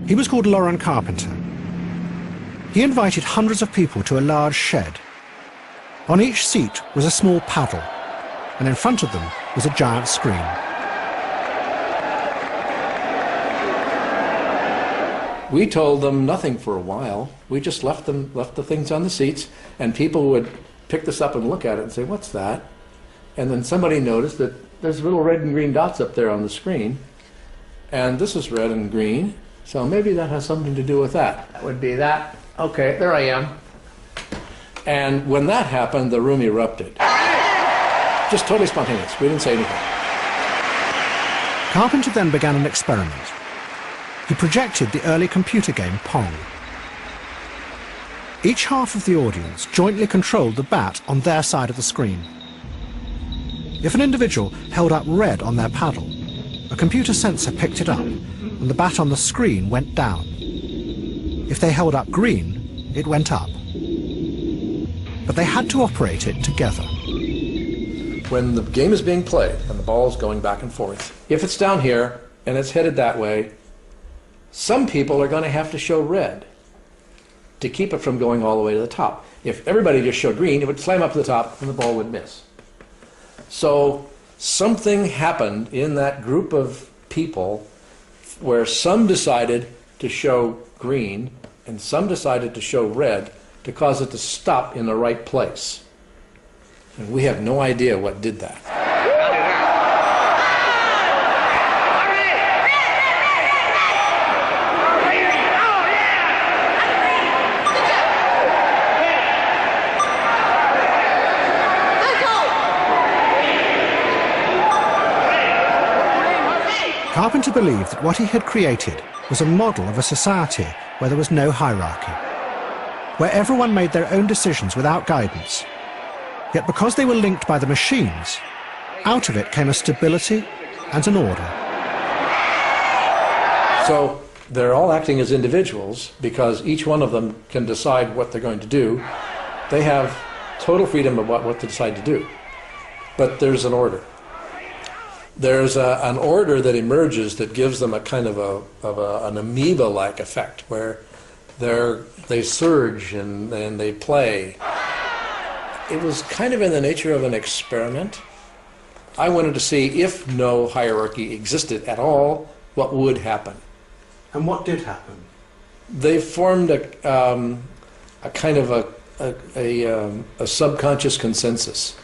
He was called Carpenter. He invited hundreds of people to a large shed. On each seat was a small paddle, and in front of them was a giant screen. We told them nothing for a while. We just left the things on the seats, and people would pick this up and look at it and say, "What's that?" And then somebody noticed that there's little red and green dots up there on the screen, and this is red and green, so maybe that has something to do with that. That would be that. Okay, there I am. And when that happened, the room erupted. Just totally spontaneous. We didn't say anything. Carpenter then began an experiment. He projected the early computer game Pong. Each half of the audience jointly controlled the bat on their side of the screen. If an individual held up red on their paddle, a computer sensor picked it up and the bat on the screen went down. If they held up green, it went up. But they had to operate it together. When the game is being played and the ball is going back and forth, if it's down here and it's headed that way, some people are going to have to show red to keep it from going all the way to the top. If everybody just showed green, it would slam up to the top and the ball would miss. So something happened in that group of people where some decided to show green and some decided to show red to cause it to stop in the right place. And we have no idea what did that. Carpenter believed that what he had created was a model of a society where there was no hierarchy, where everyone made their own decisions without guidance. Yet because they were linked by the machines, out of it came a stability and an order. So they're all acting as individuals because each one of them can decide what they're going to do. They have total freedom about what to decide to do. But there's an order. There's an order that emerges that gives them a kind of an amoeba-like effect where they surge and they play. It was kind of in the nature of an experiment. I wanted to see if no hierarchy existed at all, what would happen. And what did happen? They formed a kind of a subconscious consensus.